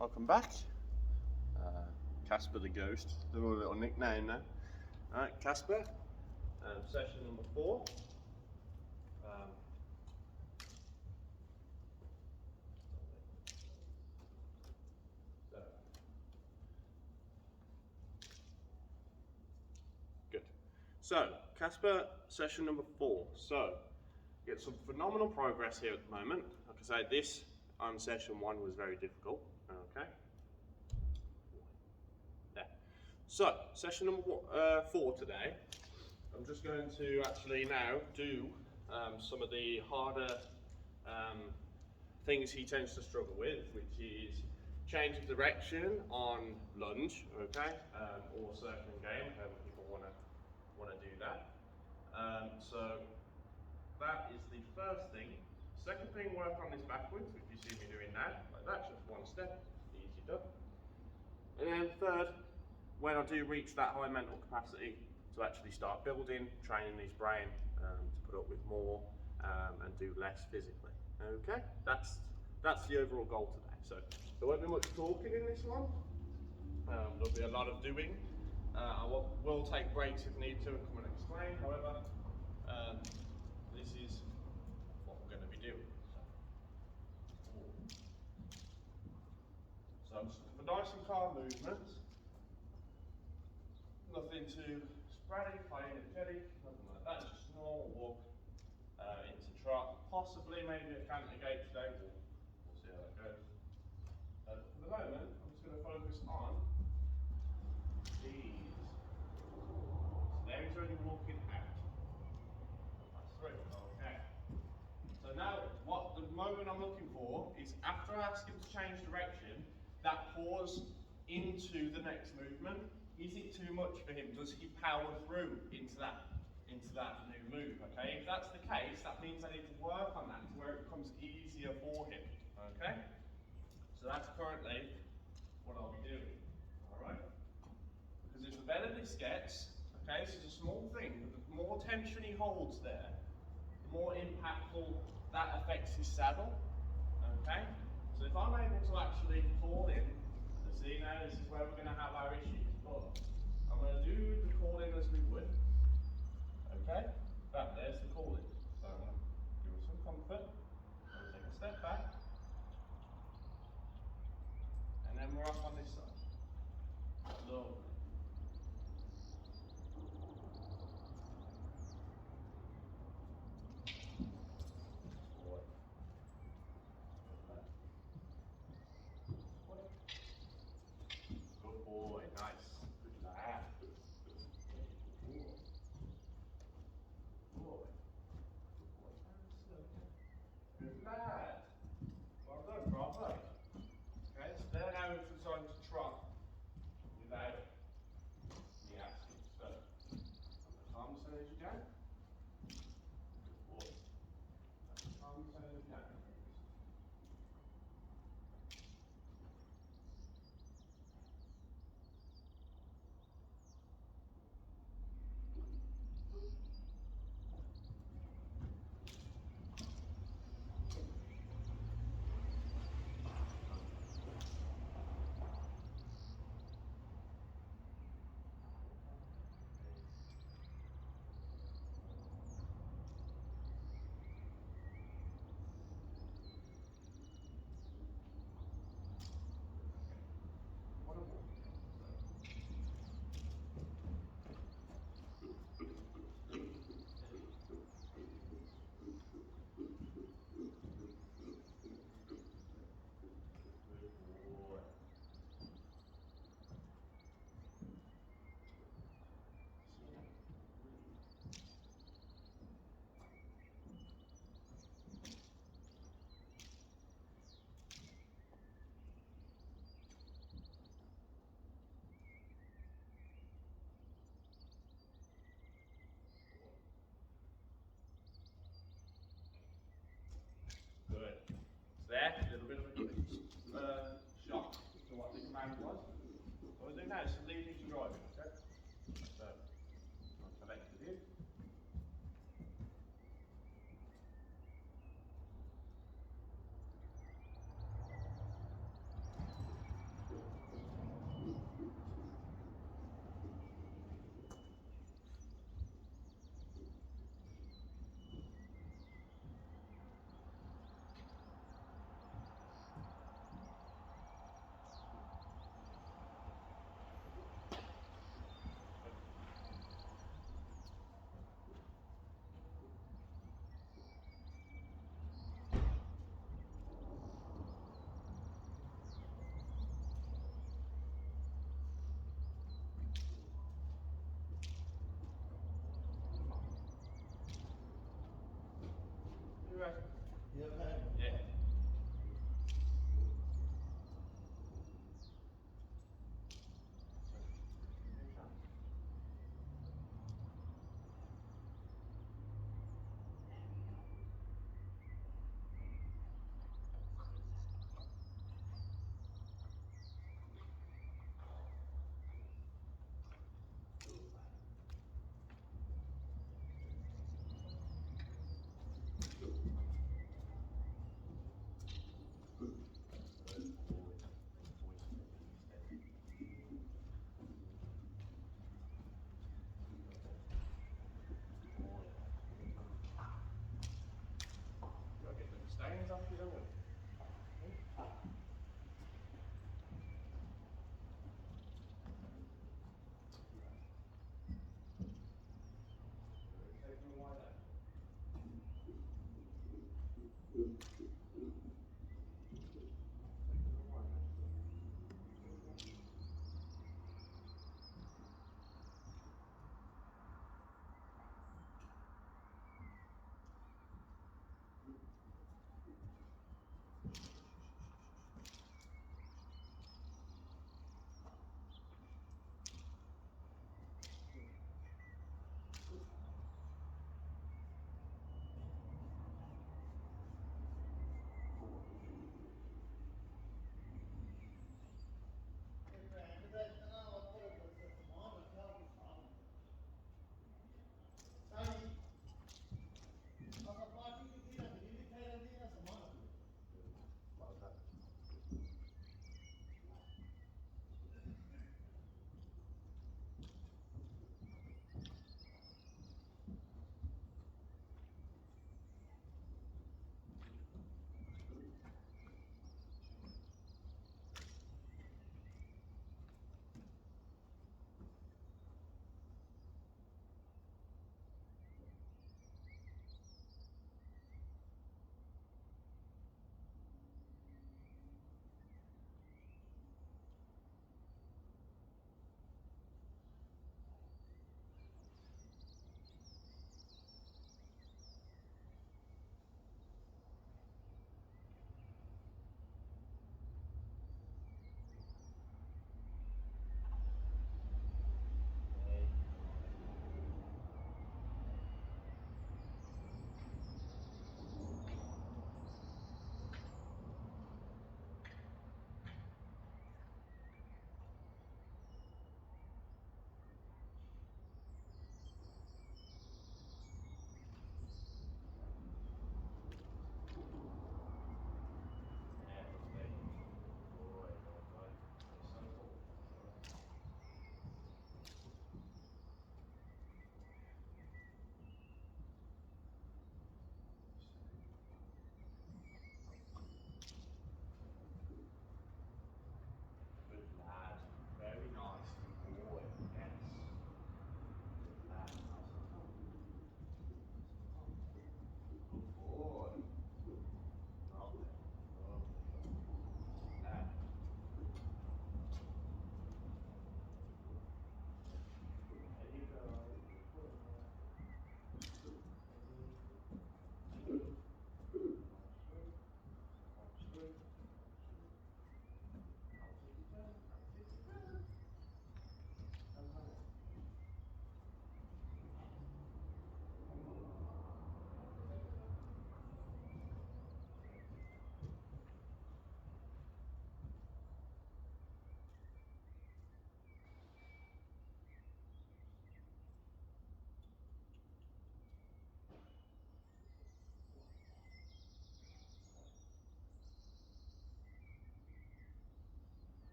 welcome back. Casper the Ghost, the little nickname now. Alright, Casper, session number 4. Good. So, Casper, session number 4. So, get some phenomenal progress here at the moment. Like I say, this on session 1 was very difficult. Okay. There. So, session number 4 today. I'm just going to actually now do some of the harder things he tends to struggle with, which is change of direction on lunge, okay, or circling game, however people want to do that. So that is the first thing. Second thing, work on this backwards, which you see me doing now, like that, just one step, easy done. And then third, when I do reach that high mental capacity, to actually start building, training his brain to put up with more and do less physically. Okay, that's the overall goal today. So there won't be much talking in this one. There'll be a lot of doing. I will take breaks if need to and come and explain. However, this is what we're going to be doing. So just for nice and calm movements. Nothing too sporadic, high energetic, nothing like that. Just normal walk into trot. Possibly maybe a canter gait today. We'll see how that goes. For the moment, I'm just going to focus on these. So there he's already walking out. That's 3. Okay. So now, what the moment I'm looking for is after I ask him to change direction, that pause into the next movement. Is it too much for him? Does he power through into that new move? Okay, if that's the case, that means I need to work on that to where it becomes easier for him. Okay, so that's currently what I'll be doing. All right, because if the better this gets, okay, this is a small thing, but the more tension he holds there, the more impactful that affects his saddle. Okay, so if I'm able to actually call in, see now this is where we're going to have our issues. But I'm going to do the call in as we would. Okay? There's the call in. So I'm going to give it some comfort. I'm going to take a step back. And then we're off on this side. Lovely. Good boy, nice. Good lad. Good lad. Well done, bravo. Okay, so there now we've decided to trot without me asking. So, as calm as you can. Good boy. As calm as you can. Good. So there, a little bit of a shock to what the command was. What we'll do now is some leading to driving, okay? So, I'll collect it in.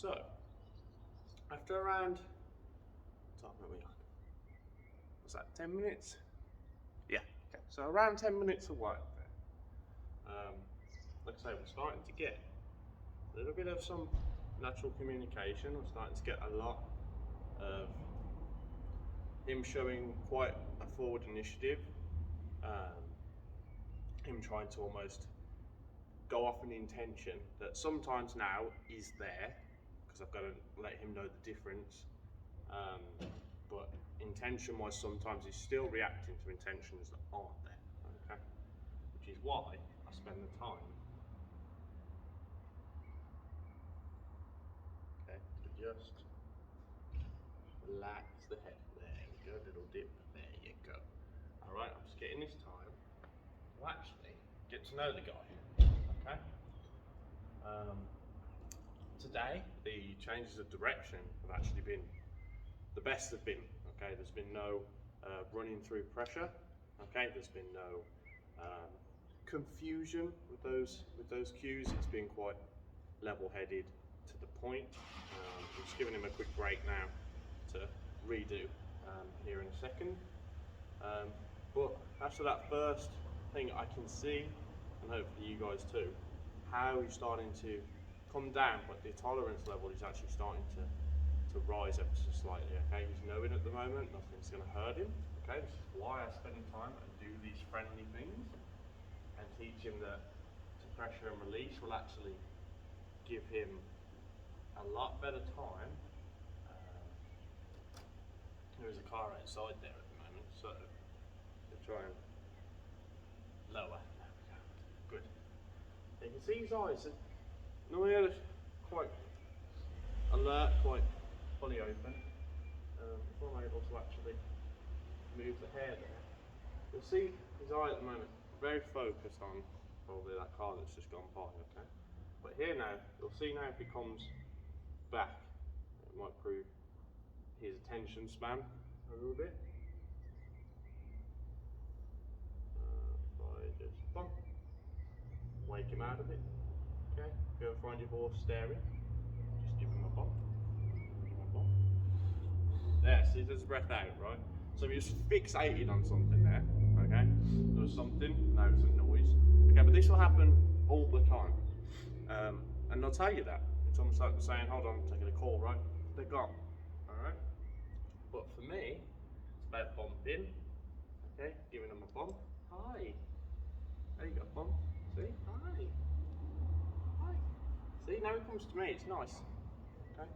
So, after around, what time are we on? What's that, 10 minutes? Yeah, okay. So around 10 minutes of work there. Like I say, we're starting to get a little bit of some natural communication. We're starting to get a lot of him showing quite a forward initiative. Him trying to almost go off an intention that sometimes now is there, because I've got to let him know the difference. But intention wise, sometimes he's still reacting to intentions that aren't there, okay? Which is why I spend the time, okay, to just relax the head. There we go, little dip, there you go. All right, I'm just getting this time to actually get to know the guy, okay? Today, the changes of direction have actually been the best they've been, okay? There's been no running through pressure, okay? There's been no confusion with those cues. It's been quite level-headed to the point. I'm just giving him a quick break now to redo here in a second. But after that first thing, I can see, and hopefully you guys too, how he's starting to come down, but the tolerance level is actually starting to rise ever so slightly, okay? He's knowing at the moment nothing's going to hurt him, okay? This is why I spend time and do these friendly things and teach him that to pressure and release will actually give him a lot better time. There is a car outside there at the moment, so we'll try and lower. There we go. Good. You can see his eyes. Normally they're quite alert, quite fully open. If I'm able to actually move the hair there, you'll see his eye at the moment very focused on probably that car that's just gone by, okay? But here now, you'll see now if he comes back, it might prove his attention span a little bit. If I just bump, wake him out of it, okay? Go and find your horse staring, just give him a bump. There, see, there's breath out, right? So he was fixated on something there, okay? There was something, now it's a noise. Okay, but this will happen all the time. And they'll tell you that. It's almost like saying, hold on, I'm taking a call, right? They're gone, all right? But for me, it's about bumping, okay? Giving them a bump. Hi. There you go, bump. See? Hi. Hi. See, now it comes to me, it's nice, okay?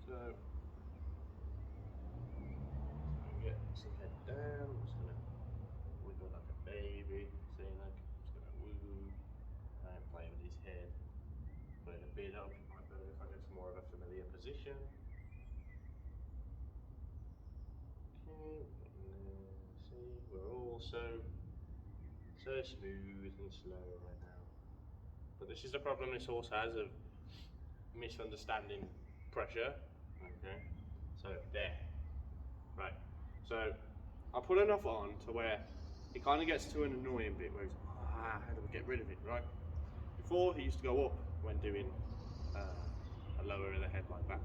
So, get some head down, I'm just gonna wiggle like a baby, see, like, I'm just gonna woo, and play with his head, put it a bit up, it might be better if I get to more of a familiar position. Okay, see, we're all so smooth and slow right now. But this is the problem this horse has of misunderstanding pressure, okay, so there, right. So I put enough on to where it kind of gets to an annoying bit where he's, how do we get rid of it, right? Before he used to go up when doing a lower of the head like that.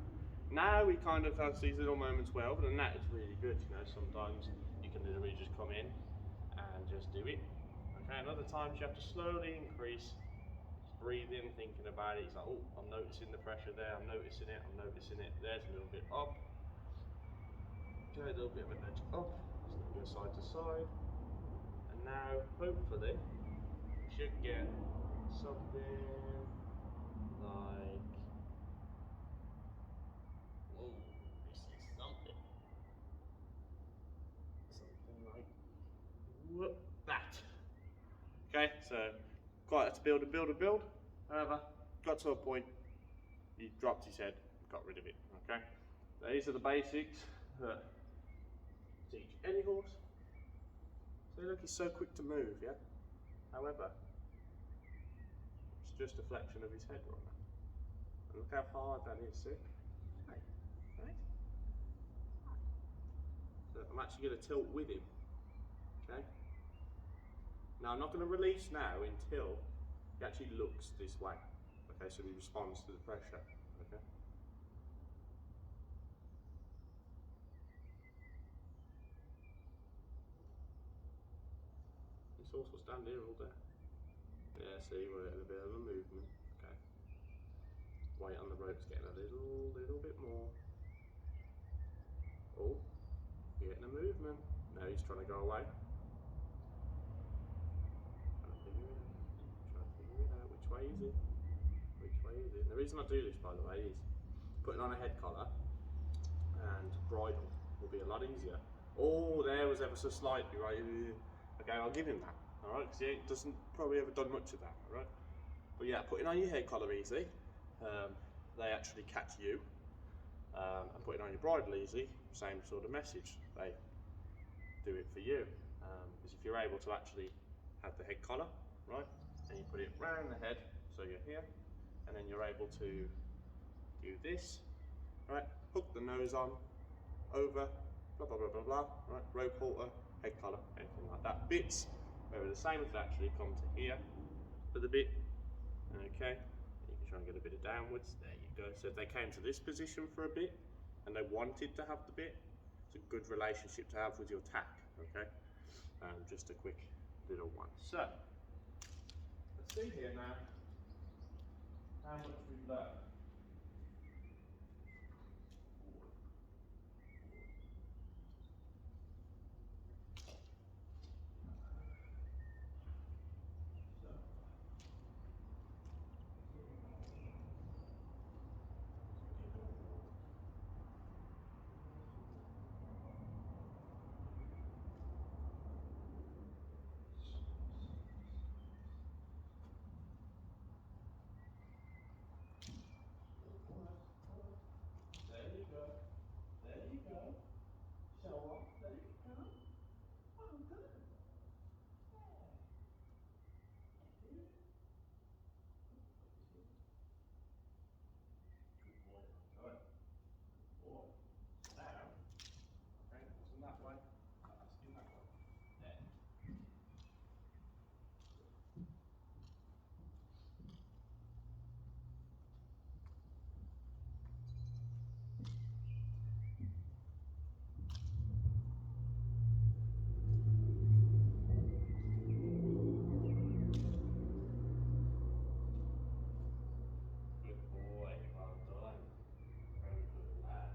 Now he kind of has these little moments where, other than that, it's really good, you know, sometimes you can literally just come in and just do it. Okay, and other times you have to slowly increase, breathing, thinking about it. He's like, oh, I'm noticing the pressure there, I'm noticing it, there's a little bit up. Okay, a little bit of a nudge up, just go side to side. And now, hopefully, we should get something like, whoa, this is something. Something like that. Okay, so quite had to build. However, got to a point, he dropped his head, got rid of it. Okay, these are the basics that teach any horse. See, look, he's so quick to move, yeah? However, it's just a flexion of his head right now. And look how hard that is, see? Hey, right? So I'm actually going to tilt with him, okay? Now I'm not going to release now until he actually looks this way. Okay, so he responds to the pressure, Okay. This horse will stand here all day. Yeah, see, we're getting a bit of a movement. Okay. Weight on the rope's getting a little bit more. Oh, you're getting a movement. Now he's trying to go away. Trying to figure it out. Trying to figure it out. Which way is it? Which way is it? The reason I do this, by the way, is putting on a head collar and bridle will be a lot easier. Oh, there was ever so slightly, right? Okay, I'll give him that. All right, because he doesn't probably ever done much of that. All right, but yeah, putting on your head collar easy, they actually catch you, and putting on your bridle easy, same sort of message. They do it for you, because if you're able to actually have the head collar, right, and you put it round the head, so you're here, and then you're able to do this, right, hook the nose on, over, blah blah blah blah blah, right, rope halter, head collar, anything like that. Bits, where the same would actually come to here for the bit, okay, you can try and get a bit of downwards, there you go. So if they came to this position for a bit, and they wanted to have the bit, it's a good relationship to have with your tack, okay. Just a quick little one. So, let's see here now how much we've learned. There you go. There you go. Show off. There you go. Well done. Yeah. Good boy. Good. Boy. Now, okay, wasn't that way? That's in that way. There. Good boy. Well done. Very good lad.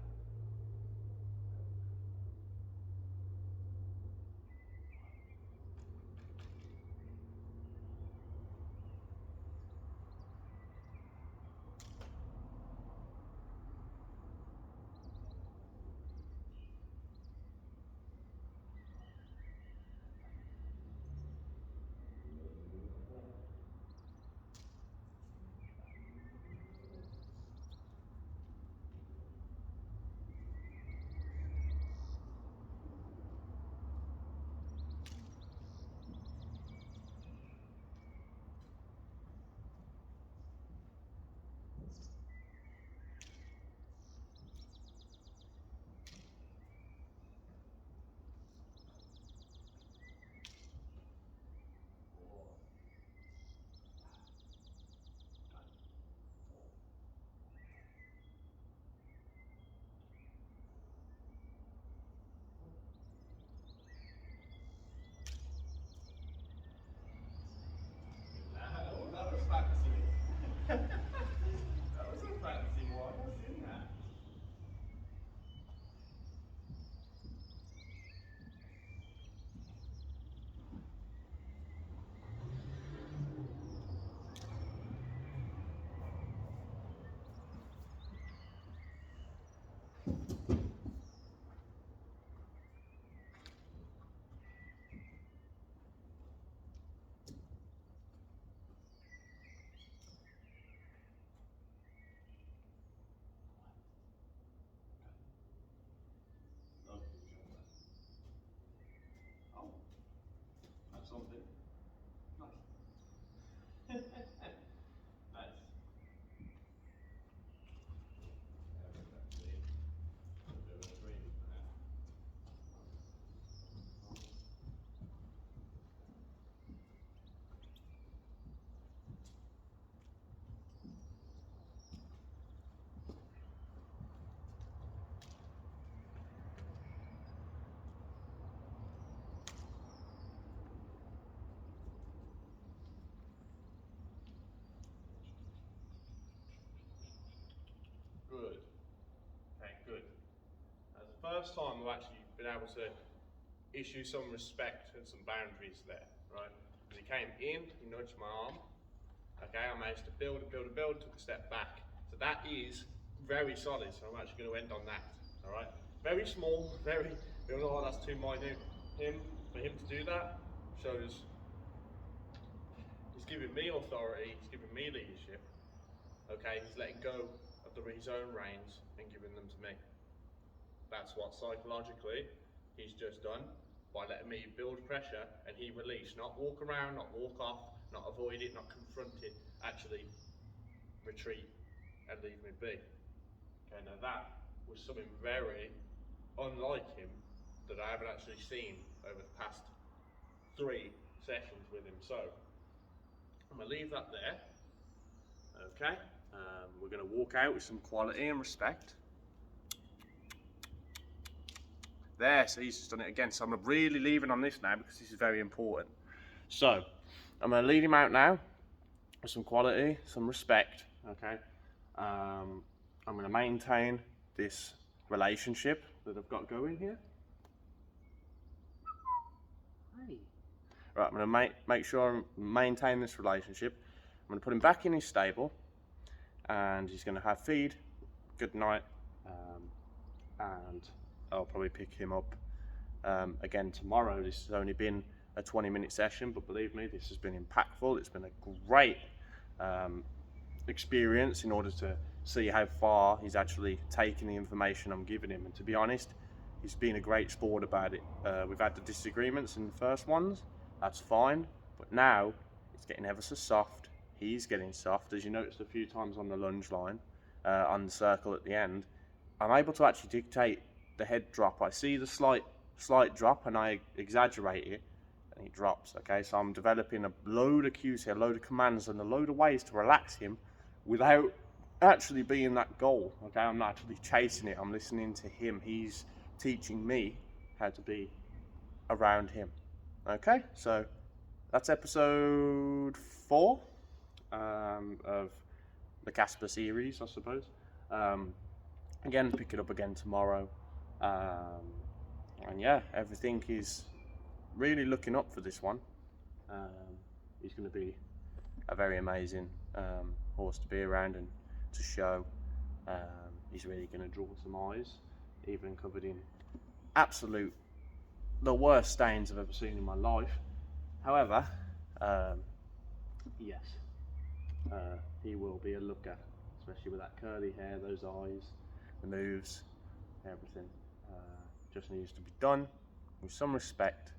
Oh, that was fancy. That was a fancy one. I've seen that. Oh, oh, that's something. Nice. Nice. first time I've actually been able to issue some respect and some boundaries there, right? As he came in, he nudged my arm. Okay, I managed to build, took a step back. So that is very solid, so I'm actually going to end on that, all right? Very small, very, we all know that's too minute. For him to do that shows he's giving me authority, he's giving me leadership, okay? He's letting go of his own reins and giving them to me. That's what psychologically he's just done by letting me build pressure and he release, not walk around, not walk off, not avoid it, not confront it, actually retreat and leave me be. Okay, now that was something very unlike him that I haven't actually seen over the past 3 sessions with him. So I'm going to leave that there. Okay, we're going to walk out with some quality and respect. There, so he's just done it again. So I'm really leaving on this now because this is very important. So I'm going to lead him out now with some quality, some respect. Okay, I'm going to maintain this relationship that I've got going here. Right, I'm going to make sure I maintain this relationship. I'm going to put him back in his stable, and he's going to have feed. Good night, and I'll probably pick him up again tomorrow. This has only been a 20-minute session, but believe me, this has been impactful. It's been a great experience in order to see how far he's actually taking the information I'm giving him. And to be honest, he's been a great sport about it. We've had the disagreements in the first ones, that's fine, but now it's getting ever so soft. He's getting soft, as you noticed a few times on the lunge line, on the circle at the end. I'm able to actually dictate the head drop. I see the slight drop and I exaggerate it and he drops. Okay, so I'm developing a load of cues here, a load of commands and a load of ways to relax him without actually being that goal. Okay, I'm not actually chasing it, I'm listening to him. He's teaching me how to be around him. Okay, so that's episode 4 of the Casper series, I suppose. Again, pick it up again tomorrow. And yeah, everything is really looking up for this one. He's going to be a very amazing horse to be around and to show. He's really going to draw some eyes, even covered in the worst stains I've ever seen in my life. However, yes, he will be a looker, especially with that curly hair, those eyes, the moves, everything. Just needs to be done with some respect,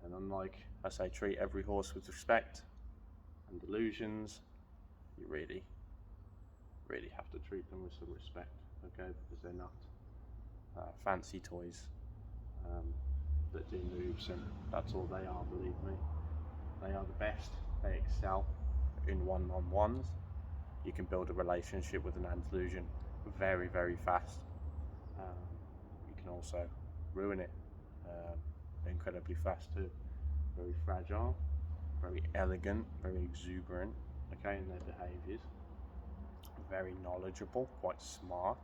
and unlike I say, treat every horse with respect and delusions, you really have to treat them with some respect, okay, because they're not fancy toys that do moves, and that's all they are, believe me. They are the best. They excel in one-on-ones. You can build a relationship with an Andalusian very, very fast. You can also ruin it incredibly fast too. Very fragile, very elegant, very exuberant, okay, in their behaviours. Very knowledgeable, quite smart.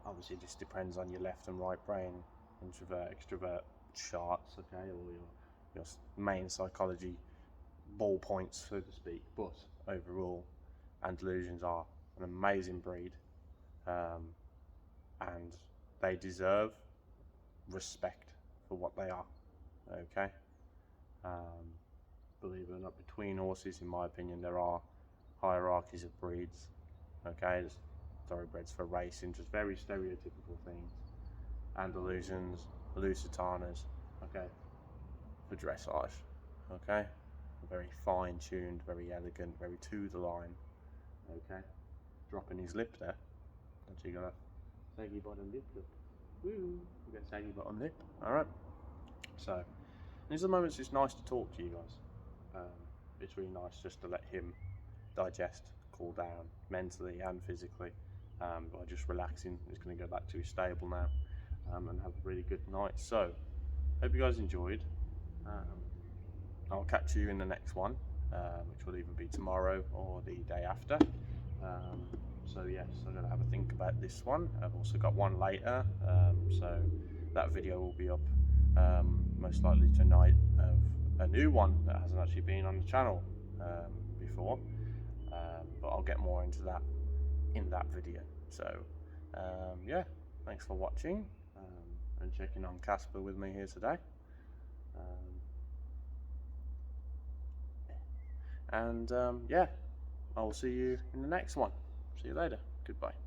Obviously this depends on your left and right brain, introvert, extrovert charts, okay, or your main psychology ball points, so to speak. But overall, Andalusians are an amazing breed, and they deserve respect for what they are, okay. Believe it or not, between horses, in my opinion, there are hierarchies of breeds, okay. There's thoroughbreds for racing, just very stereotypical things. Andalusians, Lusitanas, okay, for dressage, okay. Very fine-tuned, very elegant, very to the line, okay. Dropping his lip there. Actually got a saggy bottom lip. Woo! We got a saggy bottom lip. Alright. So, these are the moments it's nice to talk to you guys. It's really nice just to let him digest, cool down, mentally and physically. By just relaxing. He's going to go back to his stable now and have a really good night. So, hope you guys enjoyed. I'll catch you in the next one, which will either be tomorrow or the day after. So yes, I'm going to have a think about this one. I've also got one later, so that video will be up most likely tonight of a new one that hasn't actually been on the channel before, but I'll get more into that in that video. So yeah, thanks for watching and checking on Casper with me here today. Yeah, I will see you in the next one. See you later. Goodbye.